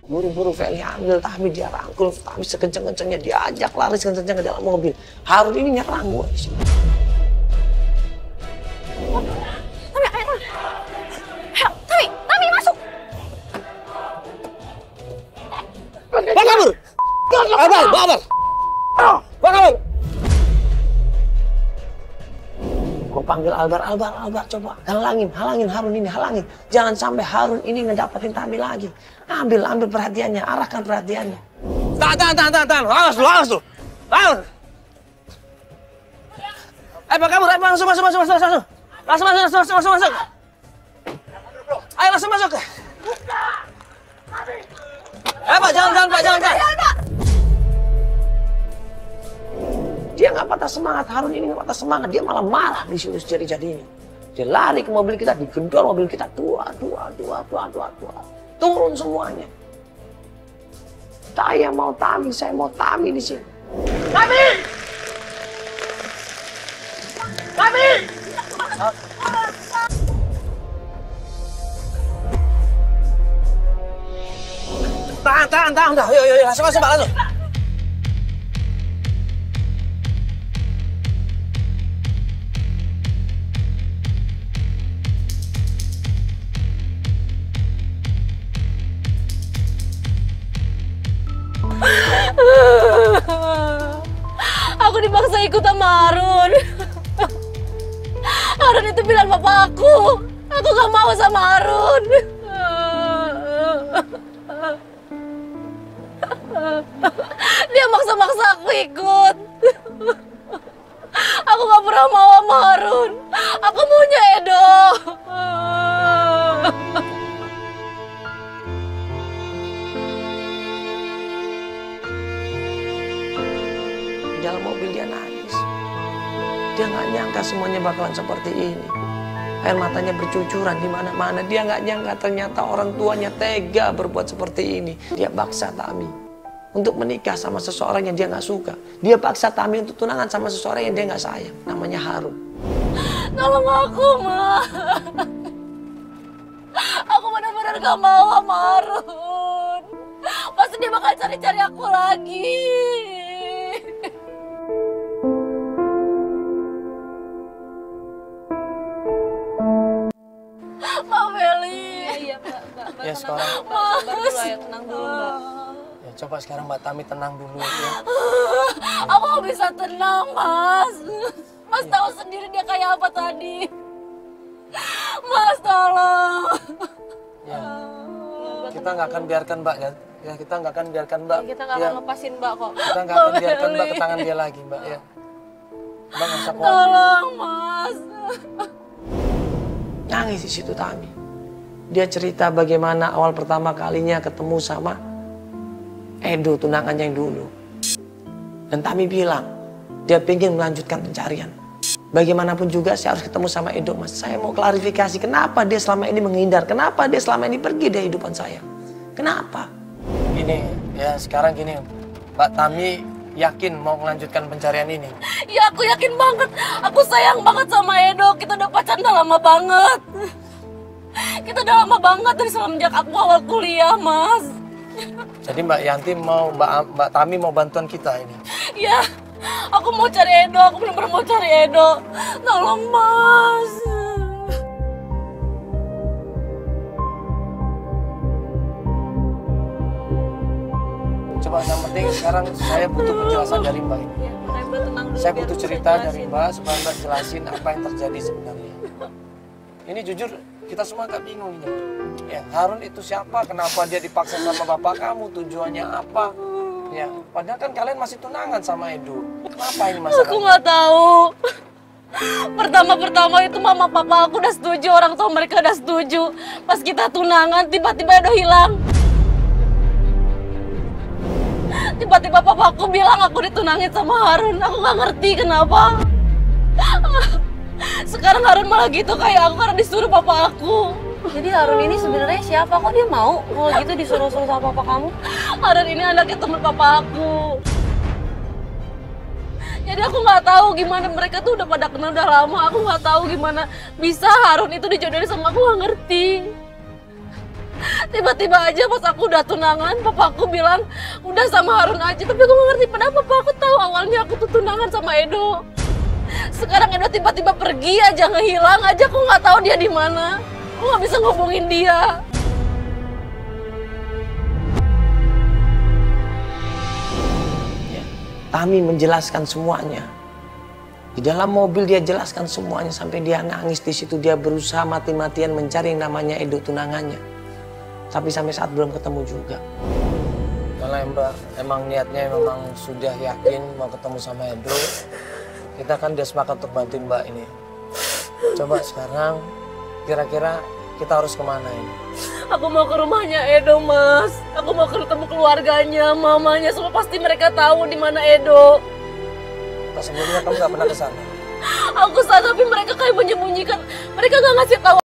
Buru-buru Feli ambil, Tami dia rangkul, Tami sekenceng-kencengnya diajak lari sekenceng-kenceng ke dalam mobil. Harun ini nyerang gue di sini. Tami masuk. Bang kabur! Babar! Gue panggil Albar, coba halangin Harun ini, halangin. Jangan sampai Harun ini ngedapetin Tami lagi. Ambil perhatiannya, arahkan perhatiannya. Tahan. Awas lu. Bang kabur, masuk. Masuk. Ayo langsung masuk. Pak, jangan. Dia nggak patah semangat, Harun ini nggak patah semangat, dia malah marah di situ jadi-jadinya. Dia lari ke mobil kita, digedor mobil kita, tua. Turun semuanya. Saya mau Tami di sini. Tami! Tahan, udah, yuk, langsung, Pak, langsung. Aku dipaksa ikut sama Harun. Harun itu bilang bapak aku gak mau sama Harun. Dia maksa-maksa aku ikut. Aku gak pernah mau sama Harun. Aku maunya Edo. Di dalam mobil dia nangis. Dia nggak nyangka semuanya bakalan seperti ini. Air matanya bercucuran di mana-mana. Dia nggak nyangka ternyata orang tuanya tega berbuat seperti ini. Dia paksa Tami untuk menikah sama seseorang yang dia nggak suka. Dia paksa Tami untuk tunangan sama seseorang yang dia nggak sayang. Namanya Harun. Tolong aku, Ma. Aku benar-benar gak mau sama Harun. Pasti dia bakal cari-cari aku lagi. Ya sekarang Tenang dulu, Mbak. Ya coba sekarang Mbak Tami tenang dulu ya. Aku gak bisa tenang, Mas. Mas tahu sendiri dia kayak apa tadi. Mas tolong. Ya. Kita nggak akan biarkan Mbak ya. Ya kita nggak akan biarkan Mbak. Kita nggak akan lepasin Mbak kok. Kita nggak akan biarkan Mbak ke tangan dia lagi Mbak ya. Mbak nggak usah khawatir. Tolong, Mas. Nangis di situ Tami. Dia cerita bagaimana awal pertama kalinya ketemu sama Edo, tunangannya yang dulu. Dan Tami bilang, dia pengen melanjutkan pencarian. Bagaimanapun juga saya harus ketemu sama Edo, Mas. Saya mau klarifikasi kenapa dia selama ini menghindar, kenapa dia selama ini pergi dari kehidupan saya. Kenapa? Gini, ya sekarang gini, Mbak Tami yakin mau melanjutkan pencarian ini? Ya aku yakin banget, aku sayang banget sama Edo. Kita udah pacaran udah lama banget. Kita udah lama banget dari semenjak aku awal kuliah, Mas. Jadi Mbak Yanti mau, Mbak Tami mau bantuan kita ini? Ya, aku mau cari Edo, aku benar-benar mau cari Edo. Tolong, Mas. Coba yang penting sekarang saya butuh penjelasan dari Mbak ini. Ya, Mbak tenang dulu. Saya butuh cerita dari Mbak supaya Mbak jelasin apa yang terjadi sebenarnya. Ini jujur kita semua agak bingung ini. Ya, Harun itu siapa? Kenapa dia dipaksa sama bapak kamu? Tujuannya apa? Ya, padahal kan kalian masih tunangan sama Edo. Kenapa ini masalahnya? Aku nggak tahu. Pertama itu mama papa aku udah setuju, orang tua mereka udah setuju. Pas kita tunangan, tiba-tiba Edo hilang. Tiba-tiba papa aku bilang aku ditunangin sama Harun. Aku nggak ngerti kenapa. Sekarang Harun malah gitu kayak aku karena disuruh papa aku. Jadi Harun ini sebenarnya siapa? Kok dia mau kalau gitu disuruh-suruh sama papa kamu? Harun ini anaknya teman papa aku. Jadi aku nggak tahu gimana mereka tuh udah pada kenal udah lama. Aku nggak tahu gimana bisa Harun itu dijodohin sama aku, nggak ngerti. Tiba-tiba aja pas aku udah tunangan, papa aku bilang udah sama Harun aja. Tapi aku nggak ngerti kenapa papa aku tahu awalnya aku tuh tunangan sama Edo. Sekarang Edo tiba-tiba pergi aja, ngehilang aja. Aku nggak tahu dia di mana. Aku nggak bisa ngubungin dia. Tami menjelaskan semuanya. Di dalam mobil dia jelaskan semuanya sampai dia nangis di situ. Dia berusaha mati-matian mencari yang namanya Edo tunangannya. Tapi sampai saat belum ketemu juga. Kalau Mbak emang niatnya memang sudah yakin mau ketemu sama Edo, kita kan udah sepakat untuk bantuin Mbak ini. Coba sekarang kira-kira kita harus kemana ini? Aku mau ke rumahnya Edo, Mas. Aku mau ketemu keluarganya, mamanya, semua pasti mereka tahu di mana Edo. Pas sebelumnya kamu nggak pernah ke sana? Aku sadar tapi mereka kayak menyembunyikan. Mereka nggak ngasih tahu.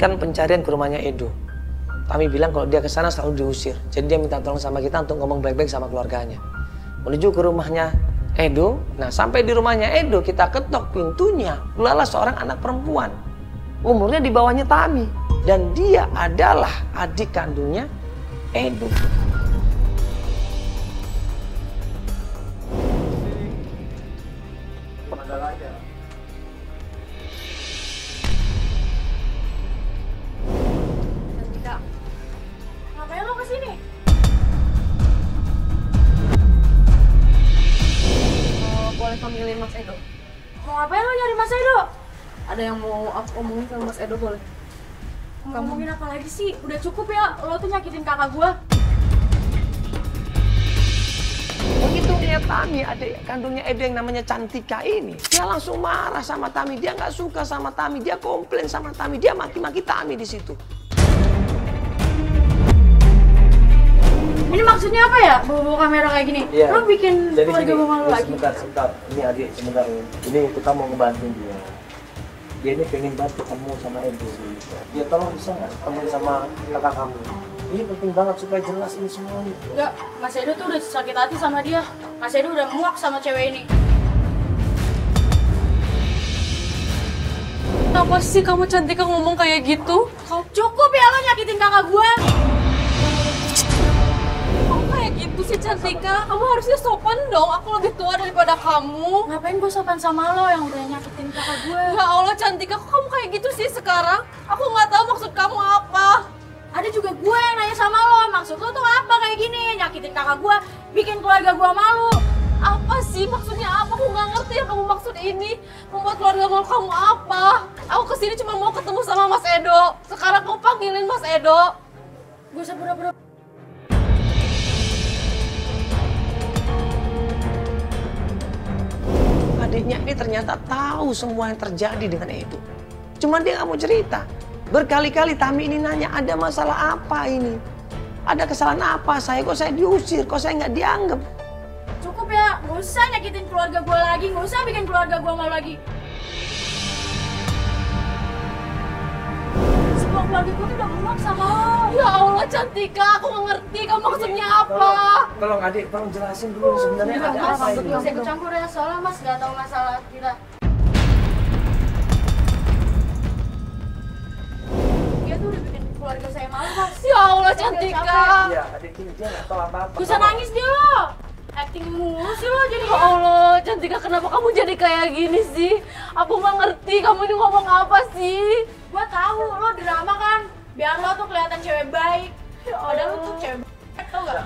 Kan pencarian ke rumahnya Edo. Tami bilang kalau dia ke sana selalu diusir. Jadi dia minta tolong sama kita untuk ngomong baik-baik sama keluarganya. Menuju ke rumahnya Edo. Nah, sampai di rumahnya Edo kita ketok pintunya. Keluarlah seorang anak perempuan. Umurnya di bawahnya Tami. Dan dia adalah adik kandungnya Edo. Ngapain lo kesini? Boleh panggilin Mas Edo. Mau ngapain lo nyari Mas Edo? Ada yang mau aku omongin sama Mas Edo, boleh? Ngomongin apa lagi sih? Udah cukup ya, lo tuh nyakitin kakak gua. Begitu lihat Tami, adik kandungnya Edo yang namanya Cantika ini, dia langsung marah sama Tami. Dia nggak suka sama Tami, dia komplain sama Tami, dia maki-maki Tami di situ. Ini maksudnya apa ya? Bawa-bawa kamera kayak gini? Iya. Lo bikin Jadi keluarga gini, gua malu lagi? sebentar. Ini adik, sebentar. Ini kita mau ngebantu dia. Dia ini pengen banget ketemu sama Edo. Dia tolong bisa nggak ketemu sama kakak kamu? Ini penting banget supaya jelas ini semuanya. Enggak, Mas Edo tuh udah sakit hati sama dia. Mas Edo udah muak sama cewek ini. Kenapa sih kamu Cantika ngomong kayak gitu? Cukup ya lo nyakitin kakak gua. Kamu kayak gitu sih Cantika? Kamu harusnya sopan dong, aku lebih tua daripada kamu. Ngapain gua sopan sama lo yang udah nyakitin kakak gua? Ya Allah Cantika, kok kamu kayak gitu sih sekarang? Aku nggak tahu maksud kamu apa. Ada juga gue yang nanya sama lo, maksud lo tuh apa kayak gini? Nyakitin kakak gue, bikin keluarga gue malu. Apa sih maksudnya apa? Aku nggak ngerti yang kamu maksud ini. Membuat keluarga kamu apa? Aku kesini cuma mau ketemu sama Mas Edo. Sekarang kamu panggilin Mas Edo. Gue sepura-pura. Adiknya ini ternyata tahu semua yang terjadi dengan Edo. Cuma dia nggak mau cerita. Berkali-kali Tami ini nanya, ada masalah apa ini? Ada kesalahan apa saya? Kok saya diusir? Kok saya nggak dianggap? Cukup ya, gak usah nyakitin keluarga gue lagi, gak usah bikin keluarga gue malu lagi. Semua keluarga gue tuh udah muak sama lo. Ya Allah Cantika, aku nggak ngerti kamu maksudnya apa. Tolong adik, tolong jelasin dulu sebenarnya ada Mas, apa ini. gak usah ikut campur ya, soalnya mas gak tahu masalah kita. keluarga saya malu, Mas. Ya Allah, Cantika. Iya, adik ini dia nggak tahu apa-apa. Bisa nangis dia lo. Acting mulu sih lo jadi. Ya Allah, Cantika, kenapa kamu jadi kayak gini sih? Aku nggak ngerti kamu ini ngomong apa sih. Gua tahu lo drama kan. Biar lo tuh kelihatan cewek baik. Padahal lo tuh cewek baik, tau gak?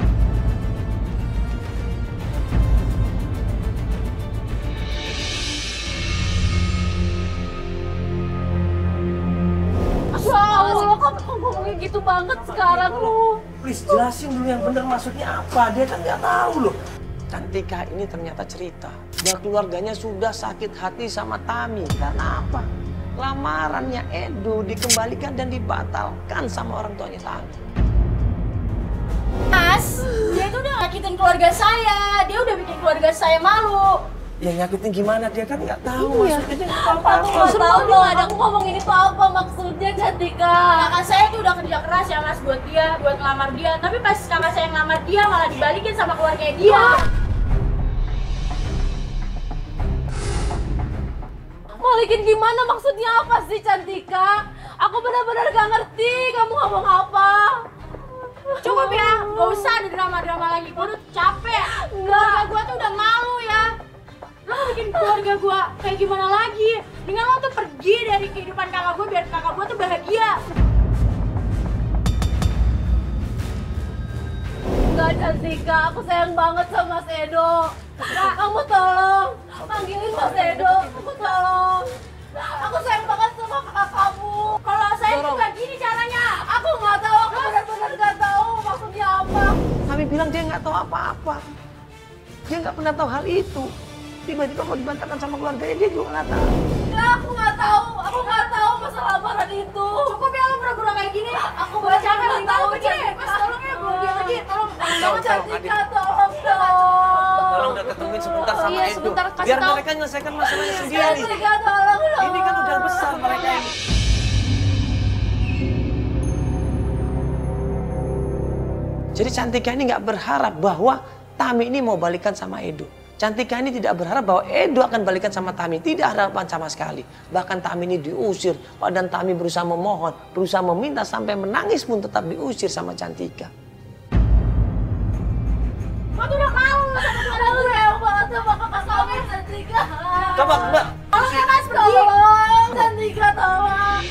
Ya Allah, kamu ngomongnya gitu banget sekarang lu. Please jelasin dulu yang bener maksudnya apa. Dia kan nggak tahu loh. Cantika ini ternyata cerita bahwa keluarganya sudah sakit hati sama Tami. Karena apa? Lamarannya Edo dikembalikan dan dibatalkan sama orang tuanya Tami. Mas, dia itu udah nyakitin keluarga saya. Dia udah bikin keluarga saya malu. Ya nyakitin gimana, dia kan nggak tahu maksudnya. Dia nggak tahu Aku apa-apa. nggak tahu loh, ada aku ngomong ini tuh apa maksudnya, Cantika. Kakak saya tuh udah kerja keras ya Mas buat dia, buat ngelamar dia. Tapi pas kakak saya ngelamar dia malah dibalikin sama keluarga dia. Balikin gimana, maksudnya apa sih, Cantika? Aku benar-benar gak ngerti kamu ngomong apa. Cukup ya, gak usah ada drama-drama lagi. Gue udah capek. Keluarga gue tuh udah malu ya. Lo mau bikin keluarga gue kayak gimana lagi? Dengan lo tuh pergi dari kehidupan kakak gue biar kakak gue tuh bahagia. Enggak, Cantika, aku sayang banget sama Mas Edo. Kamu tolong panggilin Mas Edo, aku tolong. Aku sayang banget sama kakak kamu. Kalau saya tuh gak gini caranya. Aku nggak tahu, aku benar-benar nggak tahu maksudnya apa. Tami bilang dia nggak tahu apa-apa. Dia nggak pernah tahu hal itu. Tiba-tiba mau dibantahkan sama keluarganya, dia juga nggak tahu. Enggak, aku nggak tahu masalah lamaran itu. Cukup ya lo pura-pura kayak gini. Aku Gua capek nggak nih tahu, tahu begini. Cantika. Mas tolong ya, gue dia lagi. Tolong. Tolong, Cantika, tolong dong. Tolong udah ketemuin sebentar sama Iya, Edo. sebentar, kasih Biar tahu. mereka menyelesaikan masalahnya sendiri. Cantika, tolong dong. Ini kan udah besar mereka ini. Jadi Cantika ini nggak berharap bahwa Tami ini mau balikan sama Edo. Cantika ini tidak berharap bahwa Edo akan balikan sama Tami. Tidak ada harapan sama sekali. Bahkan Tami ini diusir. Padahal Tami berusaha memohon, berusaha meminta sampai menangis pun tetap diusir sama Cantika. Gue tuh udah malu sama keluarga Aku gue. sayang banget sama kakak kamu, Cantika. Coba Mbak. Tolong ya Mas, pergi. Tolong, Cantika, tolong.